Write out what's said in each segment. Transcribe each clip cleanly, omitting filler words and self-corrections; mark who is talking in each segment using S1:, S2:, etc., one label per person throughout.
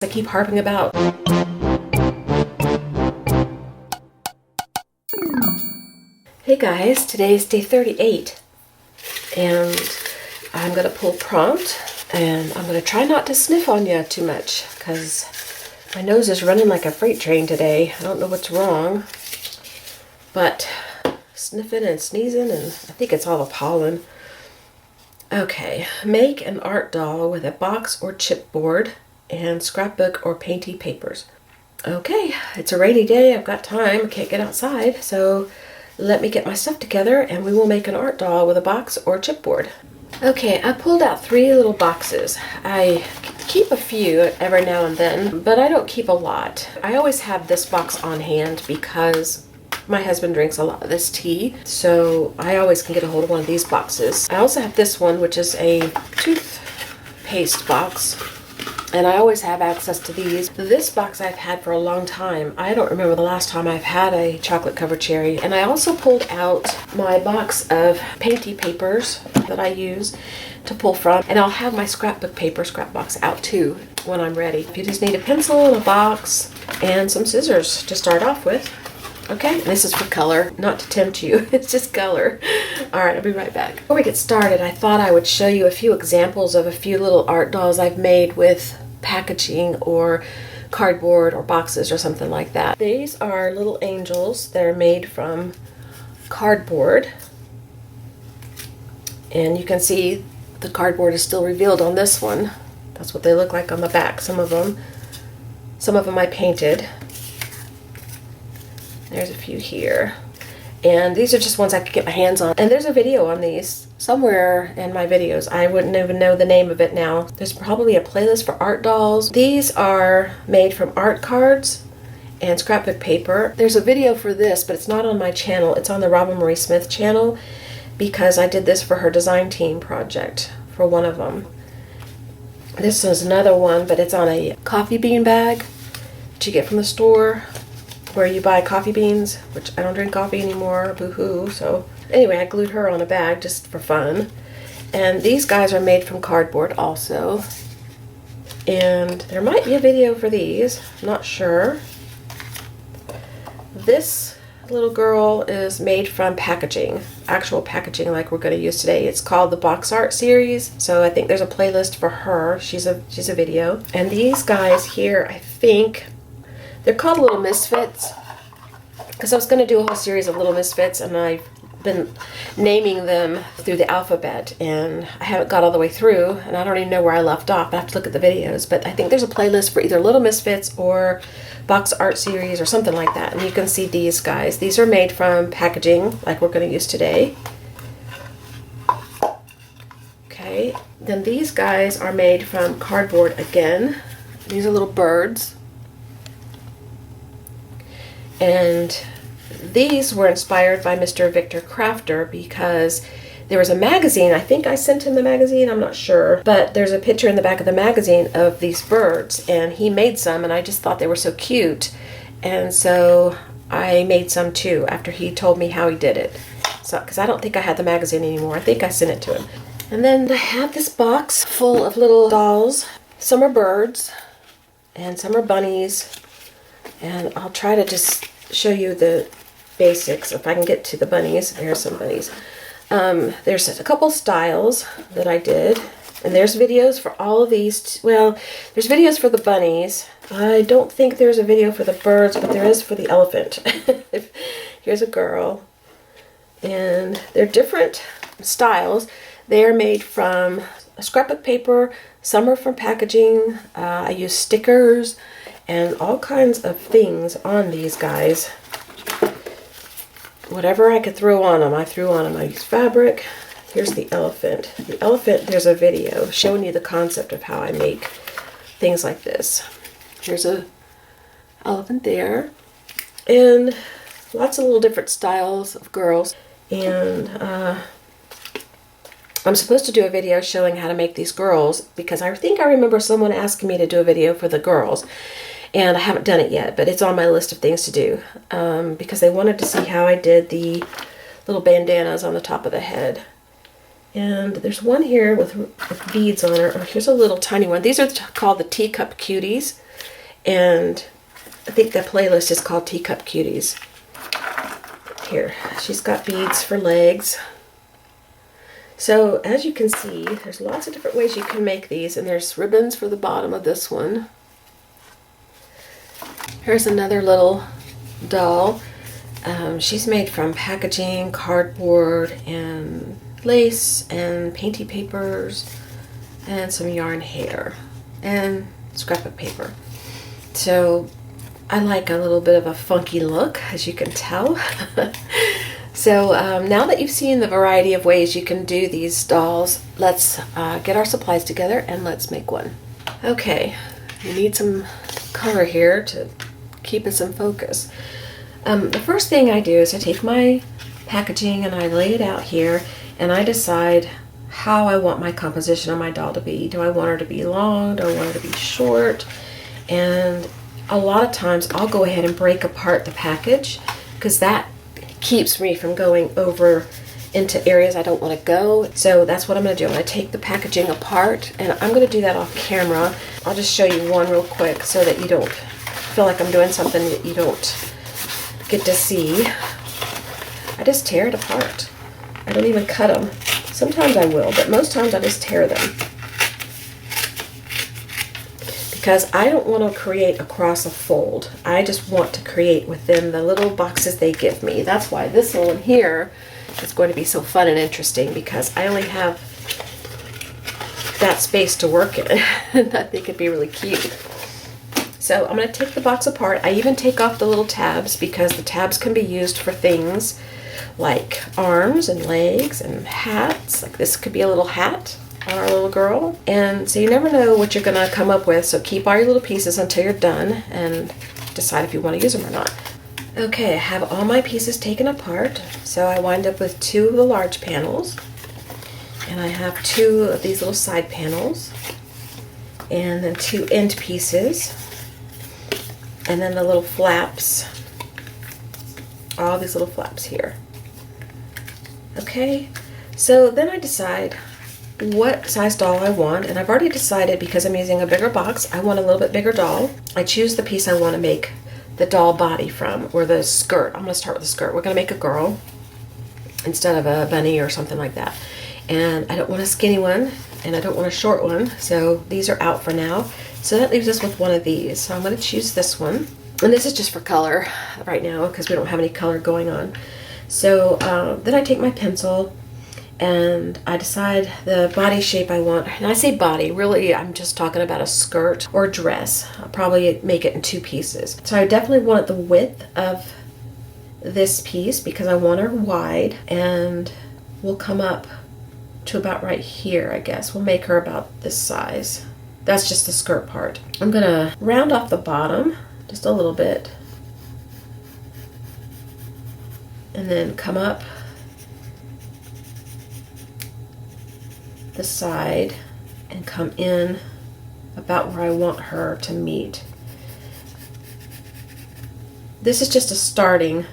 S1: I keep harping about. Hey guys, today's day 38 and I'm gonna pull prompt and I'm gonna try not to sniff on you too much because my nose is running like a freight train today. I don't know what's wrong, but sniffing and sneezing, and I think it's all the pollen. Okay, make an art doll with a box or chipboard and scrapbook or painty papers. Okay, it's a rainy day, I've got time, I can't get outside, so let me get my stuff together and we will make an art doll with a box or chipboard. Okay, I pulled out 3 little boxes. I keep a few every now and then, but I don't keep a lot. I always have this box on hand because my husband drinks a lot of this tea, so I always can get a hold of one of these boxes. I also have this one, which is a toothpaste box, and I always have access to these. This box I've had for a long time. I don't remember the last time I've had a chocolate covered cherry. And I also pulled out my box of painty papers that I use to pull from. And I'll have my scrapbook paper scrap box out too when I'm ready. You just need a pencil and a box and some scissors to start off with. Okay, this is for color, not to tempt you. It's just color. All right, I'll be right back. Before we get started, I thought I would show you a few examples of a few little art dolls I've made with packaging or cardboard or boxes or something like that. These are little angels that are made from cardboard. And you can see the cardboard is still revealed on this one. That's what they look like on the back, some of them. Some of them I painted. There's a few here. And these are just ones I could get my hands on. And there's a video on these somewhere in my videos. I wouldn't even know the name of it now. There's probably a playlist for art dolls. These are made from art cards and scrapbook paper. There's a video for this, but it's not on my channel. It's on the Robin Marie Smith channel because I did this for her design team project for one of them. This is another one, but it's on a coffee bean bag that you get from the store, where you buy coffee beans, which I don't drink coffee anymore, boo-hoo. So anyway, I glued her on a bag just for fun. And these guys are made from cardboard also. And there might be a video for these, I'm not sure. This little girl is made from packaging, actual packaging like we're going to use today. It's called the Box Art series, so I think there's a playlist for her. She's a video. And these guys here, I think they're called Little Misfits, because I was going to do a whole series of Little Misfits, and I've been naming them through the alphabet, and I haven't got all the way through, and I don't even know where I left off. I have to look at the videos, but I think there's a playlist for either Little Misfits or Box Art series or something like that, and you can see these guys. These are made from packaging like we're going to use today. Okay, then these guys are made from cardboard again. These are little birds. And these were inspired by Mr. Victor Crafter because there was a magazine, I think I sent him the magazine, I'm not sure, but there's a picture in the back of the magazine of these birds, and he made some, and I just thought they were so cute, and so I made some too after he told me how he did it. So, because I don't think I had the magazine anymore, I think I sent it to him. And then I have this box full of little dolls. Some are birds, and some are bunnies. And I'll try to just show you the basics. If I can get to the bunnies, there's some bunnies. There's a couple styles that I did. And there's videos for all of these. Well, there's videos for the bunnies. I don't think there's a video for the birds, but there is for the elephant. Here's a girl. And they're different styles. They're made from scrapbook paper. Some are from packaging. I use stickers and all kinds of things on these guys. Whatever I could throw on them, I threw on them. I used fabric. Here's the elephant. The elephant, there's a video showing you the concept of how I make things like this. Here's a elephant there. And lots of little different styles of girls. And I'm supposed to do a video showing how to make these girls because I think I remember someone asking me to do a video for the girls. And I haven't done it yet, but it's on my list of things to do because they wanted to see how I did the little bandanas on the top of the head. And there's one here with beads on it. Oh, here's a little tiny one. These are called the teacup cuties. And I think the playlist is called Teacup Cuties. Here, she's got beads for legs. So as you can see, there's lots of different ways you can make these, and there's ribbons for the bottom of this one. Here's another little doll. She's made from packaging, cardboard, and lace, and painty papers, and some yarn hair, and scrapbook paper. So I like a little bit of a funky look, as you can tell. So now that you've seen the variety of ways you can do these dolls, let's get our supplies together and let's make one. Okay, you need some color here to keep us in focus. The first thing I do is I take my packaging and I lay it out here, and I decide how I want my composition of my doll to be. Do I want her to be long? Do I want her to be short? And a lot of times I'll go ahead and break apart the package, because that keeps me from going over into areas I don't want to go. So that's what I'm going to do. I'm going to take the packaging apart, and I'm going to do that off camera. I'll just show you one real quick so that you don't feel like I'm doing something that you don't get to see. I just tear it apart. I don't even cut them. Sometimes I will, but most times I just tear them, because I don't want to create across a fold. I just want to create within the little boxes they give me. That's why this one here is going to be so fun and interesting, because I only have that space to work in. And I think it'd be really cute. So I'm going to take the box apart. I even take off the little tabs, because the tabs can be used for things like arms and legs and hats. Like this could be a little hat on our little girl. And so you never know what you're going to come up with. So keep all your little pieces until you're done and decide if you want to use them or not. Okay, I have all my pieces taken apart. So I wind up with 2 of the large panels. And I have 2 of these little side panels. And then 2 end pieces. And then the little flaps. All these little flaps here. Okay, so then I decide what size doll I want, and I've already decided, because I'm using a bigger box, I want a little bit bigger doll. I choose the piece I want to make the doll body from, or the skirt. I'm going to start with the skirt. We're going to make a girl instead of a bunny or something like that. And I don't want a skinny one, and I don't want a short one, so these are out for now. So that leaves us with one of these. So I'm going to choose this one, and this is just for color right now, because we don't have any color going on. So then I take my pencil and I decide the body shape I want. And I say body, really I'm just talking about a skirt or dress. I'll probably make it in 2 pieces. So I definitely want the width of this piece, because I want her wide, and we'll come up to about right here, I guess. We'll make her about this size. That's just the skirt part. I'm gonna round off the bottom just a little bit, and then come up the side and come in about where I want her to meet. This is just a starting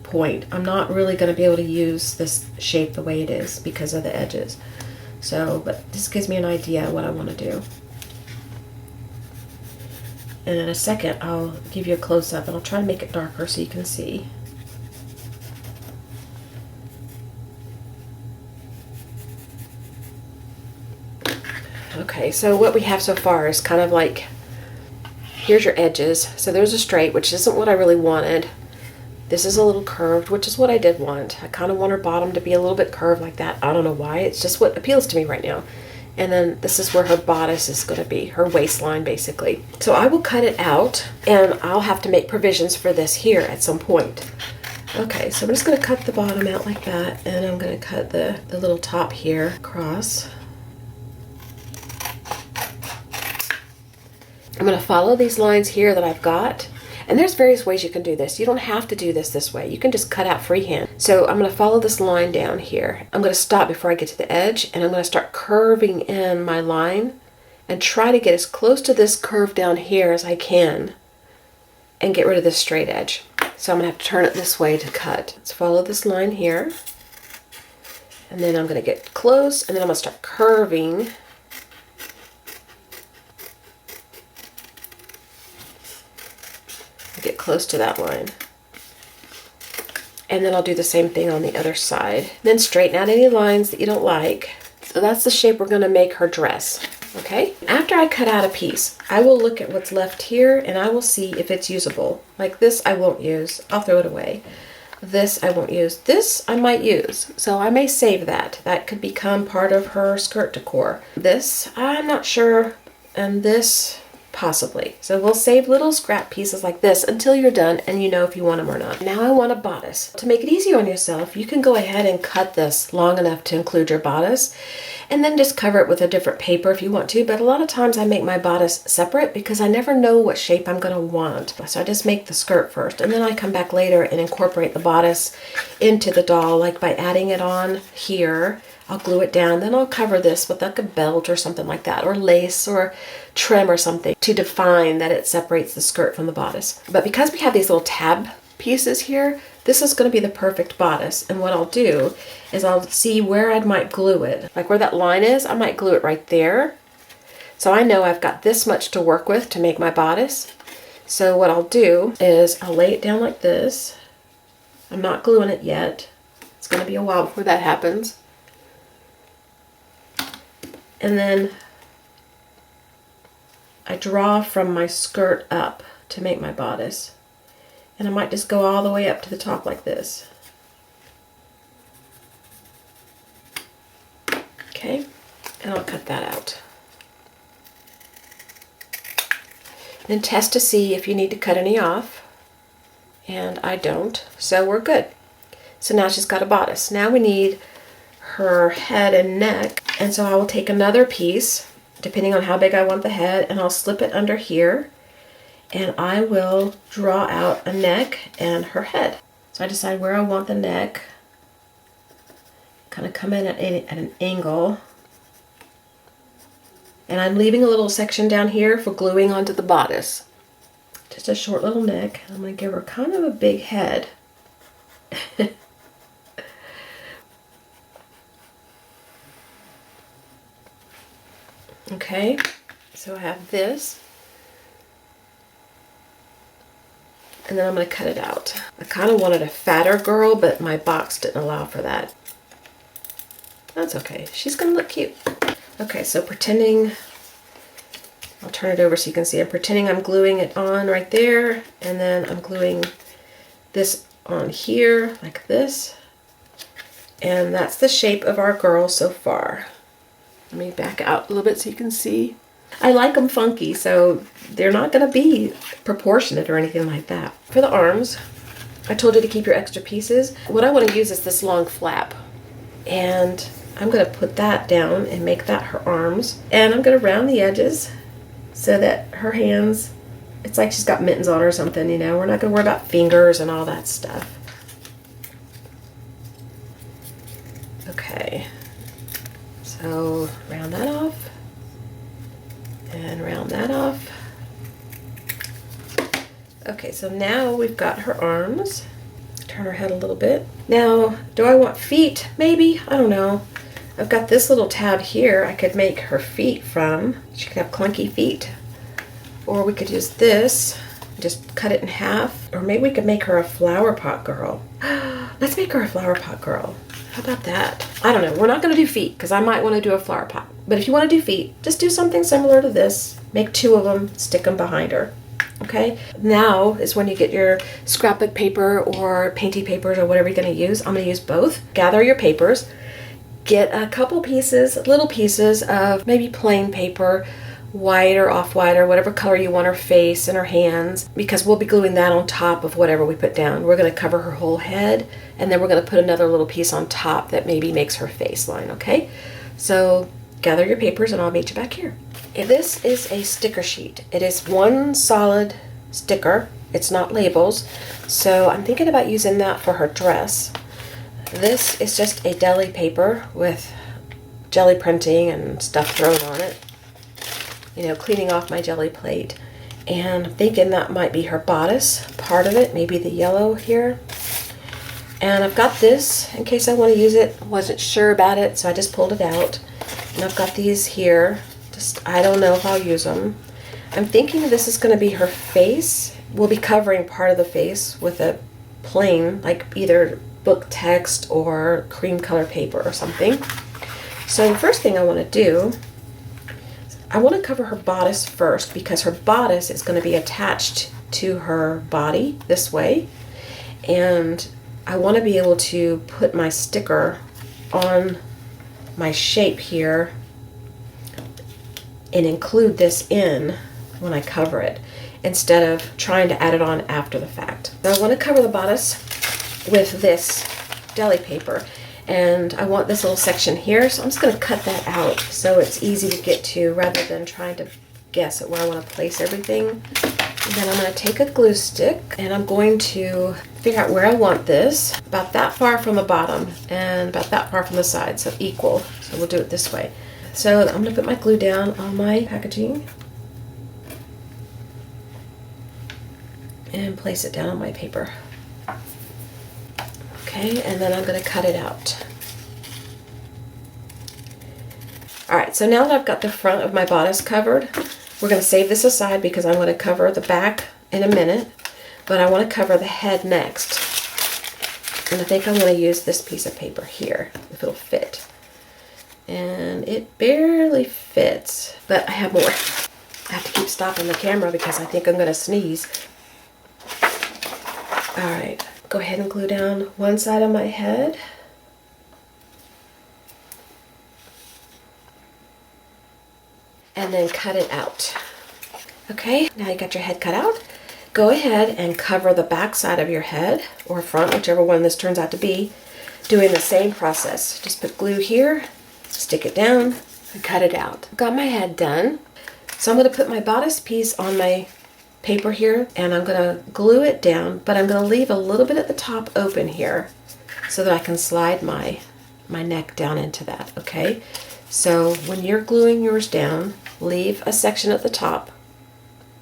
S1: point. I'm not really going to be able to use this shape the way it is because of the edges. So, but this gives me an idea of what I want to do. And in a second I'll give you a close-up, and I'll try to make it darker so you can see. Okay, so what we have so far is kind of like, here's your edges. So there's a straight, which isn't what I really wanted. This is a little curved, which is what I did want. I kind of want her bottom to be a little bit curved like that. I don't know why. It's just what appeals to me right now. And then this is where her bodice is going to be, her waistline basically. So I will cut it out, and I'll have to make provisions for this here at some point. Okay, so I'm just going to cut the bottom out like that, and I'm going to cut the little top here across. I'm going to follow these lines here that I've got, and there's various ways you can do this. You don't have to do this way. You can just cut out freehand. So I'm going to follow this line down here. I'm going to stop before I get to the edge, and I'm going to start curving in my line and try to get as close to this curve down here as I can and get rid of this straight edge. So I'm going to have to turn it this way to cut. Let's follow this line here, and then I'm going to get close, and then I'm going to start curving. close to that line. And then I'll do the same thing on the other side. Then straighten out any lines that you don't like. So that's the shape we're going to make her dress. Okay? After I cut out a piece, I will look at what's left here and I will see if it's usable. Like this I won't use. I'll throw it away. This I won't use. This I might use. So I may save that. That could become part of her skirt decor. This, I'm not sure. And this, possibly. So we'll save little scrap pieces like this until you're done and you know if you want them or not. Now I want a bodice. To make it easier on yourself, you can go ahead and cut this long enough to include your bodice and then just cover it with a different paper if you want to. But a lot of times I make my bodice separate because I never know what shape I'm going to want. So I just make the skirt first and then I come back later and incorporate the bodice into the doll, like by adding it on here. I'll glue it down, then I'll cover this with like a belt or something like that, or lace or trim or something to define that it separates the skirt from the bodice. But because we have these little tab pieces here, this is going to be the perfect bodice. And what I'll do is I'll see where I might glue it. Like where that line is, I might glue it right there. So I know I've got this much to work with to make my bodice. So what I'll do is I'll lay it down like this. I'm not gluing it yet. It's going to be a while before that happens. And then I draw from my skirt up to make my bodice. And I might just go all the way up to the top like this. Okay, and I'll cut that out. Then test to see if you need to cut any off. And I don't, so we're good. So now she's got a bodice. Now we need her head and neck, and so I will take another piece depending on how big I want the head and I'll slip it under here and I will draw out a neck and her head. So I decide where I want the neck, kind of come in at an angle, and I'm leaving a little section down here for gluing onto the bodice. Just a short little neck. I'm going to give her kind of a big head. Okay, so I have this, and then I'm going to cut it out. I kind of wanted a fatter girl, but my box didn't allow for that. That's okay, she's going to look cute. Okay, so pretending, I'll turn it over so you can see, I'm pretending I'm gluing it on right there, and then I'm gluing this on here like this, and that's the shape of our girl so far. Let me back out a little bit so you can see. I like them funky, so they're not going to be proportionate or anything like that. For the arms, I told you to keep your extra pieces. What I want to use is this long flap. And I'm going to put that down and make that her arms. And I'm going to round the edges so that her hands, it's like she's got mittens on her or something, you know. We're not going to worry about fingers and all that stuff. Okay. So round that off and round that off. Okay, so now we've got her arms. Turn her head a little bit. Now, do I want feet? Maybe, I don't know. I've got this little tab here I could make her feet from. She could have clunky feet. Or we could use this, just cut it in half. Or maybe we could make her a flower pot girl. Let's make her a flower pot girl. How about that? I don't know. We're not going to do feet because I might want to do a flower pot. But if you want to do feet, just do something similar to this. Make 2 of them, stick them behind her. Okay? Now is when you get your scrapbook paper or painty papers or whatever you're going to use. I'm going to use both. Gather your papers. Get a couple pieces, little pieces of maybe plain paper, white or off-white or whatever color you want her face and her hands, because we'll be gluing that on top of whatever we put down. We're going to cover her whole head, and then we're going to put another little piece on top that maybe makes her face line, okay? So gather your papers and I'll meet you back here. This is a sticker sheet. It is one solid sticker. It's not labels, so I'm thinking about using that for her dress. This is just a deli paper with jelly printing and stuff thrown on it. You know, cleaning off my jelly plate. And I'm thinking that might be her bodice, part of it, maybe the yellow here. And I've got this in case I want to use it. Wasn't sure about it, so I just pulled it out. And I've got these here. Just, I don't know if I'll use them. I'm thinking this is going to be her face. We'll be covering part of the face with a plain, like either book text or cream color paper or something. So the first thing I want to do, I want to cover her bodice first because her bodice is going to be attached to her body this way. And I want to be able to put my sticker on my shape here and include this in when I cover it instead of trying to add it on after the fact. Now I want to cover the bodice with this deli paper, and I want this little section here, so I'm just going to cut that out so it's easy to get to rather than trying to guess at where I want to place everything. And then I'm going to take a glue stick and I'm going to figure out where I want this, about that far from the bottom and about that far from the side, so equal. So we'll do it this way. So I'm going to put my glue down on my packaging and place it down on my paper. Okay, and then I'm going to cut it out. Alright, so now that I've got the front of my bodice covered, we're going to save this aside because I'm going to cover the back in a minute, but I want to cover the head next. And I think I'm going to use this piece of paper here, if it'll fit. And it barely fits, but I have more. I have to keep stopping the camera because I think I'm going to sneeze. Alright, go ahead and glue down one side of my head. And then cut it out. Okay, now you got your head cut out. Go ahead and cover the back side of your head, or front, whichever one this turns out to be, doing the same process. Just put glue here, stick it down, and cut it out. Got my head done. So I'm going to put my bodice piece on my paper here, and I'm going to glue it down, but I'm going to leave a little bit at the top open here so that I can slide my neck down into that, okay? So when you're gluing yours down, leave a section at the top,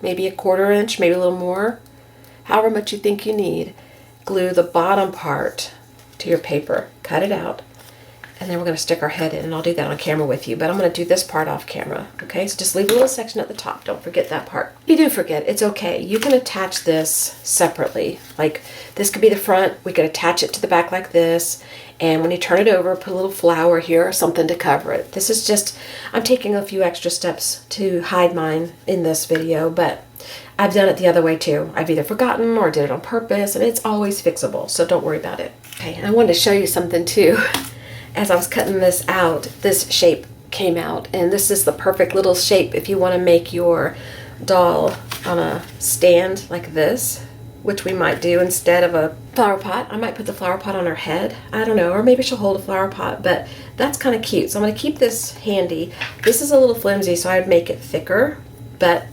S1: maybe a 1/4 inch, maybe a little more, however much you think you need. Glue the bottom part to your paper, cut it out, and then we're going to stick our head in, and I'll do that on camera with you, but I'm going to do this part off camera, okay? So just leave a little section at the top, don't forget that part. If you do forget, it's okay. You can attach this separately. Like, this could be the front, we could attach it to the back like this, and when you turn it over, put a little flower here or something to cover it. This is just, I'm taking a few extra steps to hide mine in this video, but I've done it the other way too. I've either forgotten or did it on purpose, and it's always fixable, so don't worry about it. Okay, and I wanted to show you something too. As I was cutting this out, this shape came out, and this is the perfect little shape if you want to make your doll on a stand like this, which we might do instead of a flower pot. I might put the flower pot on her head, I don't know, or maybe she'll hold a flower pot, but that's kind of cute. So I'm going to keep this handy. This is a little flimsy, so I'd make it thicker, but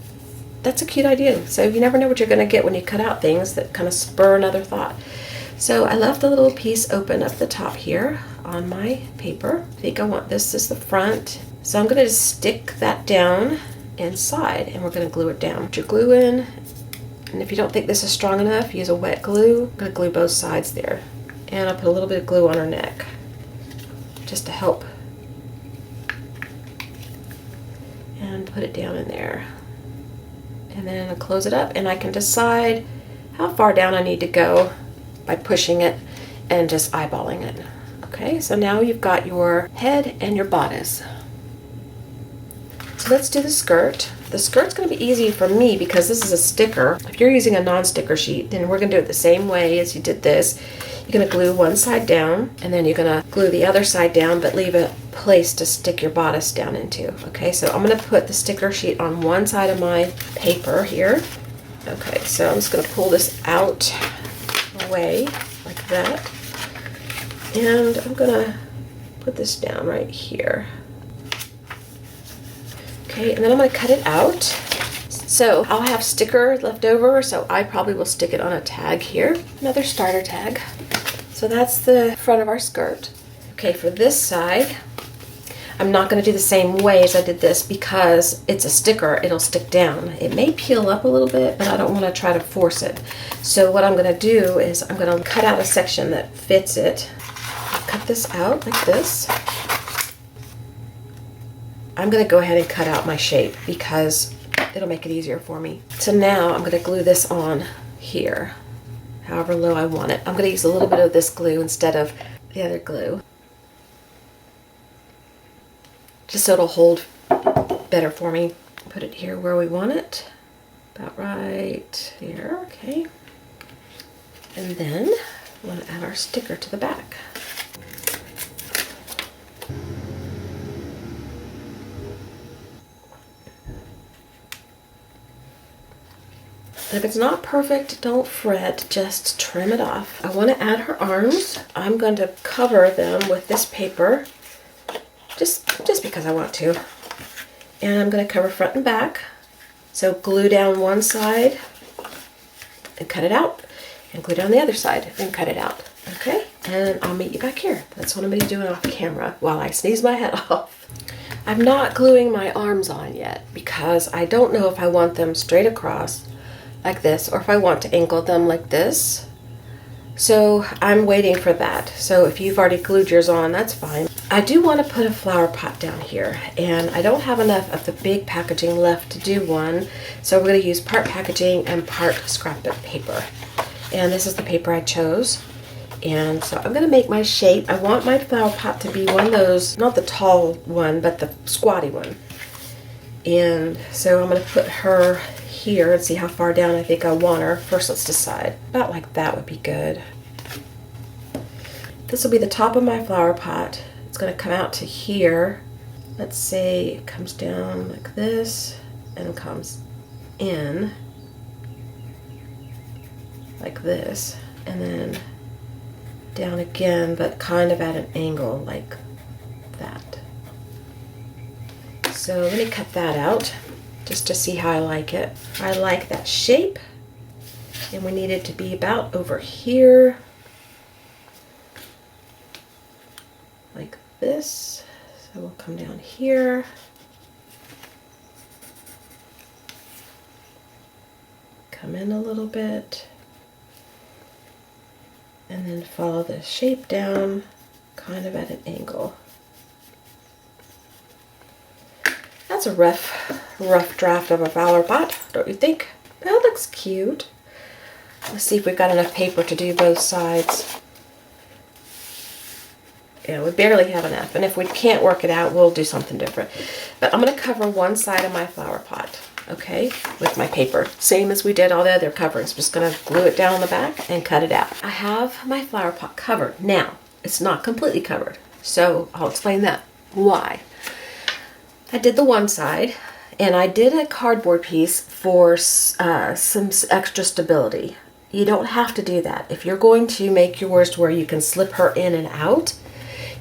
S1: that's a cute idea. So you never know what you're going to get when you cut out things that kind of spur another thought. So I left a little piece open up the top here on my paper. I think I want this as the front. So I'm going to just stick that down inside, and we're going to glue it down. Put your glue in, and if you don't think this is strong enough, use a wet glue. I'm going to glue both sides there. And I'll put a little bit of glue on her neck just to help. And put it down in there. And then I'll close it up, and I can decide how far down I need to go by pushing it and just eyeballing it. Okay, so now you've got your head and your bodice. So let's do the skirt. The skirt's going to be easy for me because this is a sticker. If you're using a non-sticker sheet, then we're going to do it the same way as you did this. You're going to glue one side down, and then you're going to glue the other side down, but leave a place to stick your bodice down into. Okay, so I'm going to put the sticker sheet on one side of my paper here. Okay, so I'm just going to pull this out away like that, and I'm gonna put this down right here. Okay, and then I'm gonna cut it out. So I'll have sticker left over, so I probably will stick it on a tag here, another starter tag. So that's the front of our skirt. Okay, for this side, I'm not going to do the same way as I did this because it's a sticker, it'll stick down. It may peel up a little bit, but I don't want to try to force it. So what I'm going to do is I'm going to cut out a section that fits it. I'll cut this out like this. I'm going to go ahead and cut out my shape because it'll make it easier for me. So now I'm gonna glue this on here, however low I want it. I'm gonna use a little bit of this glue instead of the other glue, just so it'll hold better for me. Put it here where we want it, about right here, okay. And then I'm gonna add our sticker to the back. If it's not perfect, don't fret, just trim it off. I want to add her arms. I'm going to cover them with this paper, just because I want to. And I'm going to cover front and back. So glue down one side and cut it out, and glue down the other side and cut it out. Okay, and I'll meet you back here. That's what I'm going to be doing off camera while I sneeze my head off. I'm not gluing my arms on yet because I don't know if I want them straight across like this, or if I want to angle them like this. So I'm waiting for that. So if you've already glued yours on, that's fine. I do want to put a flower pot down here, and I don't have enough of the big packaging left to do one. So we're going to use part packaging and part scrapbook paper. And this is the paper I chose. And so I'm going to make my shape. I want my flower pot to be one of those, not the tall one, but the squatty one. And so I'm going to put her here and see how far down I think I want her. First, let's decide. About like that would be good. This will be the top of my flower pot. It's going to come out to here. Let's say it comes down like this and comes in like this, and then down again, but kind of at an angle like that. So let me cut that out just to see how I like it. I like that shape, and we need it to be about over here, like this. So we'll come down here, come in a little bit, and then follow the shape down kind of at an angle. That's a rough draft of a flower pot, don't you think? That looks cute. Let's see if we've got enough paper to do both sides. Yeah, we barely have enough, and if we can't work it out, we'll do something different. But I'm going to cover one side of my flower pot, okay, with my paper. Same as we did all the other coverings. Just going to glue it down on the back and cut it out. I have my flower pot covered. Now, it's not completely covered, so I'll explain that. Why? I did the one side, and I did a cardboard piece for some extra stability. You don't have to do that. If you're going to make yours to where you can slip her in and out,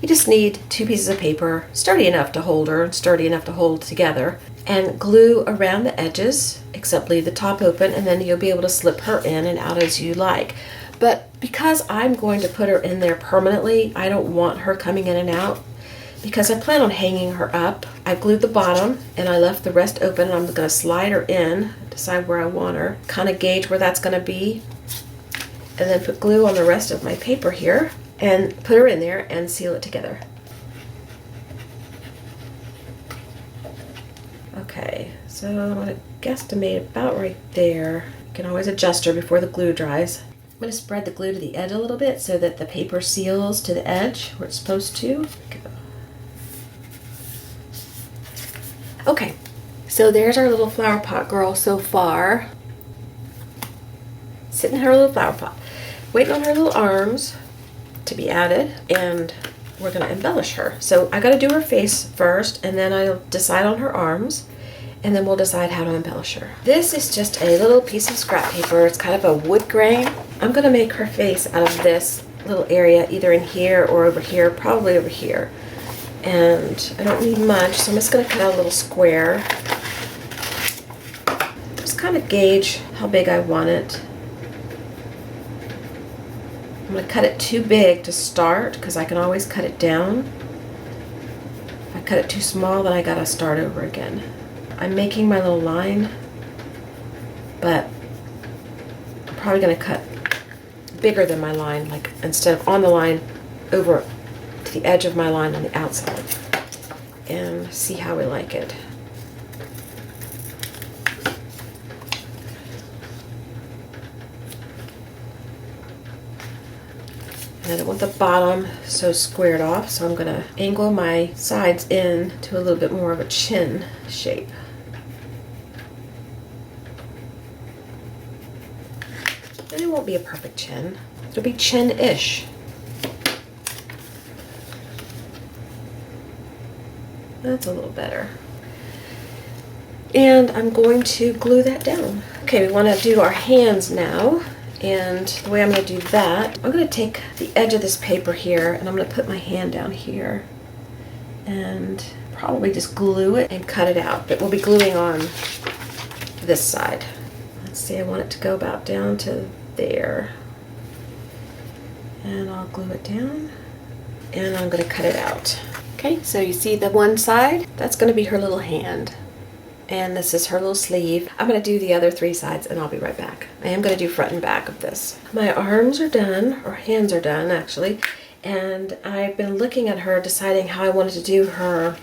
S1: you just need 2 pieces of paper, sturdy enough to hold her, sturdy enough to hold together, and glue around the edges, except leave the top open, and then you'll be able to slip her in and out as you like. But because I'm going to put her in there permanently, I don't want her coming in and out. Because I plan on hanging her up, I glued the bottom and I left the rest open, and I'm going to slide her in, decide where I want her, kind of gauge where that's going to be, and then put glue on the rest of my paper here and put her in there and seal it together. Okay, so I'm going to guesstimate about right there. You can always adjust her before the glue dries. I'm going to spread the glue to the edge a little bit so that the paper seals to the edge where it's supposed to. Okay, so there's our little flower pot girl so far. Sitting in her little flower pot, waiting on her little arms to be added, and we're gonna embellish her. So I gotta do her face first, and then I'll decide on her arms, and then we'll decide how to embellish her. This is just a little piece of scrap paper. It's kind of a wood grain. I'm gonna make her face out of this little area, either in here or over here, probably over here. And I don't need much, so I'm just going to cut out a little square. Just kind of gauge how big I want it. I'm going to cut it too big to start, because I can always cut it down. If I cut it too small, then I got to start over again. I'm making my little line, but I'm probably going to cut bigger than my line, like instead of on the line, over to the edge of my line on the outside, and see how we like it. And I don't want the bottom so squared off, so I'm going to angle my sides in to a little bit more of a chin shape. And it won't be a perfect chin. It'll be chin-ish. That's a little better. And I'm going to glue that down. Okay, we want to do our hands now. And the way I'm going to do that, I'm going to take the edge of this paper here and I'm going to put my hand down here and probably just glue it and cut it out. But we'll be gluing on this side. Let's see, I want it to go about down to there. And I'll glue it down and I'm going to cut it out. Okay, so you see the one side? That's going to be her little hand. And this is her little sleeve. I'm going to do the other three sides and I'll be right back. I am going to do front and back of this. My arms are done, or hands are done actually, and I've been looking at her deciding how I wanted to do her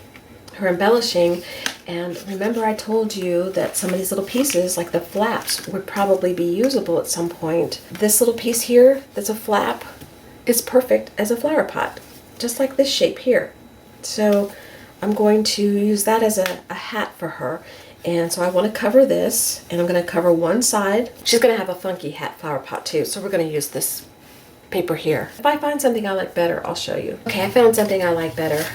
S1: embellishing. And remember I told you that some of these little pieces, like the flaps, would probably be usable at some point. This little piece here that's a flap is perfect as a flower pot, just like this shape here. So I'm going to use that as a hat for her. And so I want to cover this, and I'm going to cover one side. She's going to have a funky hat flower pot too, so we're going to use this paper here. If I find something I like better, I'll show you. Okay, I found something I like better.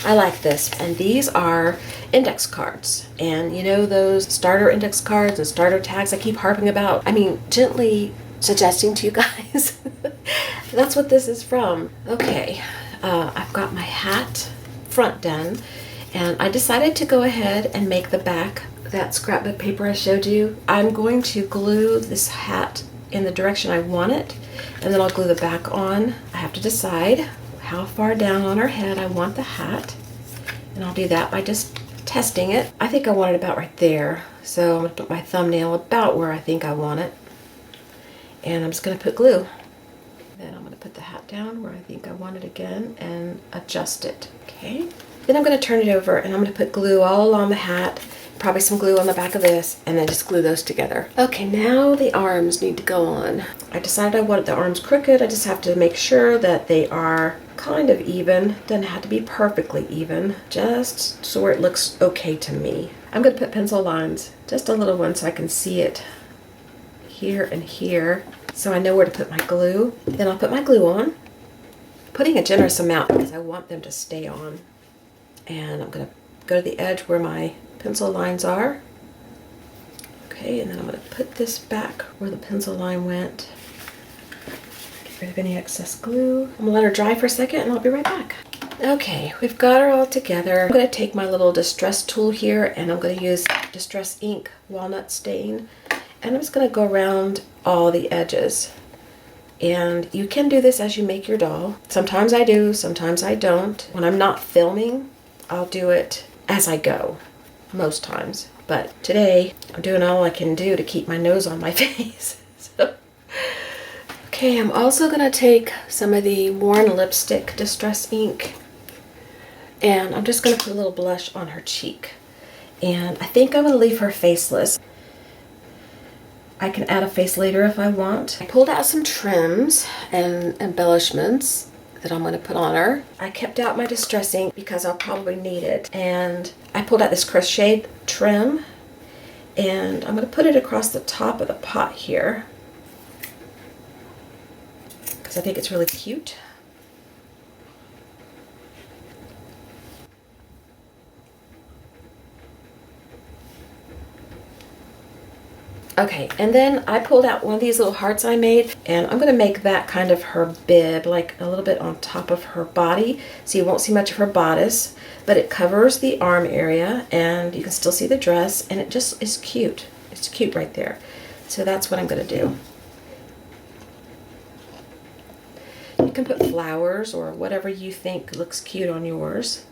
S1: I like this, and these are index cards. And you know those starter index cards and starter tags I keep harping about? I mean, gently suggesting to you guys. That's what this is from. Okay, I've got my hat front done, and I decided to go ahead and make the back that scrapbook paper I showed you. I'm going to glue this hat in the direction I want it, and then I'll glue the back on. I have to decide how far down on her head I want the hat, and I'll do that by just testing it. I think I want it about right there, so I'm going to put my thumbnail about where I think I want it, and I'm just going to put glue. Then I'm going to put the hat down where I think I want it again and adjust it. Okay. Then I'm going to turn it over and I'm going to put glue all along the hat, probably some glue on the back of this, and then just glue those together. Okay, now the arms need to go on. I decided I wanted the arms crooked. I just have to make sure that they are kind of even. Doesn't have to be perfectly even, just so where it looks okay to me. I'm going to put pencil lines, just a little one so I can see it here and here, so I know where to put my glue. Then I'll put my glue on, putting a generous amount because I want them to stay on. And I'm going to go to the edge where my pencil lines are. Okay, and then I'm going to put this back where the pencil line went. Get rid of any excess glue. I'm going to let her dry for a second and I'll be right back. Okay, we've got her all together. I'm going to take my little distress tool here and I'm going to use Distress Ink Walnut Stain. And I'm just going to go around all the edges. And you can do this as you make your doll. Sometimes I do, sometimes I don't. When I'm not filming, I'll do it as I go, most times. But today, I'm doing all I can do to keep my nose on my face. Okay, I'm also going to take some of the Worn Lipstick Distress Ink. And I'm just going to put a little blush on her cheek. And I think I'm going to leave her faceless. I can add a face later if I want. I pulled out some trims and embellishments that I'm going to put on her. I kept out my distress ink because I'll probably need it. And I pulled out this crocheted trim and I'm going to put it across the top of the pot here because I think it's really cute. Okay, and then I pulled out one of these little hearts I made, and I'm going to make that kind of her bib, like a little bit on top of her body, so you won't see much of her bodice, but it covers the arm area, and you can still see the dress, and it just is cute. It's cute right there. So that's what I'm going to do. You can put flowers or whatever you think looks cute on yours.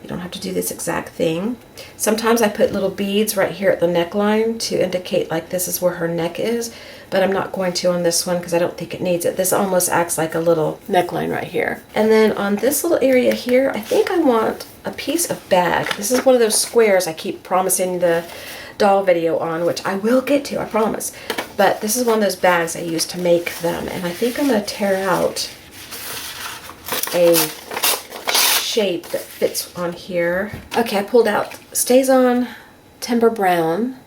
S1: You don't have to do this exact thing. Sometimes I put little beads right here at the neckline to indicate like this is where her neck is, but I'm not going to on this one because I don't think it needs it. This almost acts like a little neckline right here. And then on this little area here, I think I want a piece of bag. This is one of those squares I keep promising the doll video on, which I will get to, I promise. But this is one of those bags I used to make them, and I think I'm going to tear out a shape that fits on here. Okay, I pulled out StazOn Timber Brown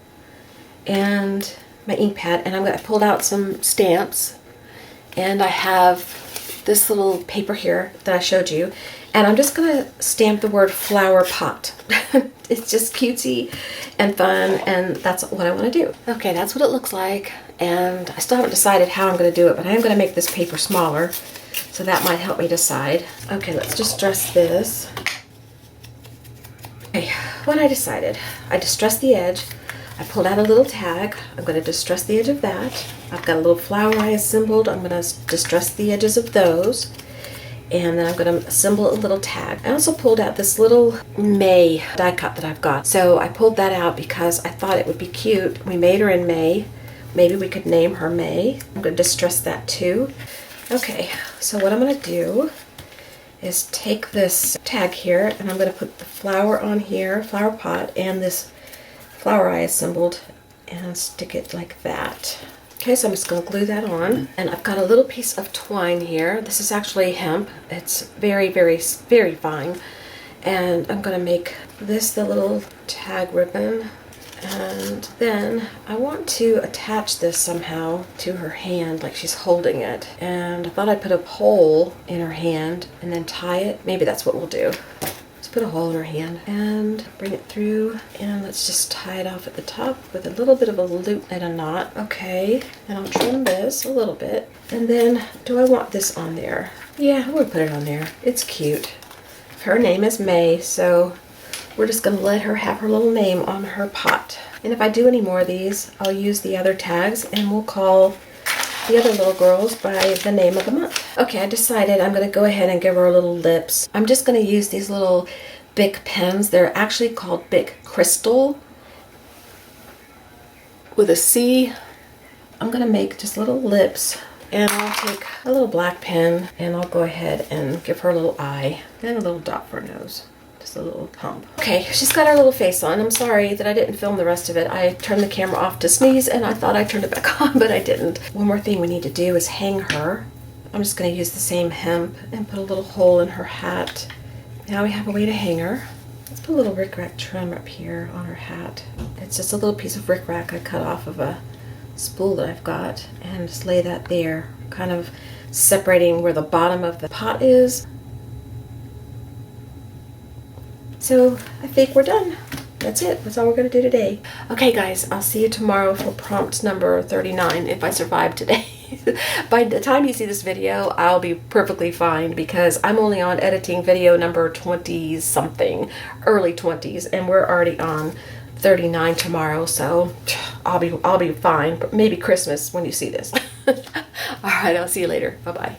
S1: and my ink pad, and I pulled out some stamps, and I have this little paper here that I showed you, and I'm just going to stamp the word flower pot. It's just cutesy and fun, and that's what I want to do. Okay, that's what it looks like, and I still haven't decided how I'm going to do it, but I am going to make this paper smaller, so that might help me decide. Okay, let's distress this. Okay, what I decided, I distressed the edge. I pulled out a little tag. I'm going to distress the edge of that. I've got a little flower I assembled. I'm going to distress the edges of those. And then I'm going to assemble a little tag. I also pulled out this little May die cut that I've got. So I pulled that out because I thought it would be cute. We made her in May. Maybe we could name her May. I'm going to distress that too. Okay, so what I'm going to do is take this tag here, and I'm going to put the flower on here, flower pot, and this flower I assembled, and stick it like that. Okay, so I'm just going to glue that on, and I've got a little piece of twine here. This is actually hemp. It's very, very, very fine, and I'm going to make this the little tag ribbon, and then I want to attach this somehow to her hand, like she's holding it, and I thought I'd put a hole in her hand and then tie it. Maybe that's what we'll do. Put a hole in her hand and bring it through, and let's just tie it off at the top with a little bit of a loop and a knot. Okay, and I'll trim this a little bit, and then do I want this on there? Yeah, I'm gonna put it on there. It's cute. Her name is May, so we're just gonna let her have her little name on her pot. And if I do any more of these, I'll use the other tags, and we'll call the other little girls by the name of the month. Okay, I decided I'm going to go ahead and give her little lips. I'm just going to use these little Bic pens. They're actually called Bic Crystal with a C. I'm going to make just little lips, and I'll take a little black pen, and I'll go ahead and give her a little eye and a little dot for her nose. Just a little hump. Okay, she's got her little face on. I'm sorry that I didn't film the rest of it. I turned the camera off to sneeze, and I thought I turned it back on, but I didn't. One more thing we need to do is hang her. I'm just going to use the same hemp and put a little hole in her hat. Now we have a way to hang her. Let's put a little rickrack trim up here on her hat. It's just a little piece of rickrack I cut off of a spool that I've got, and just lay that there, kind of separating where the bottom of the pot is. So I think we're done. That's it. That's all we're going to do today. Okay, guys, I'll see you tomorrow for prompt number 39 if I survive today. By the time you see this video, I'll be perfectly fine because I'm only on editing video number 20-something, early 20s, and we're already on 39 tomorrow, so I'll be fine. But maybe Christmas when you see this. All right, I'll see you later. Bye-bye.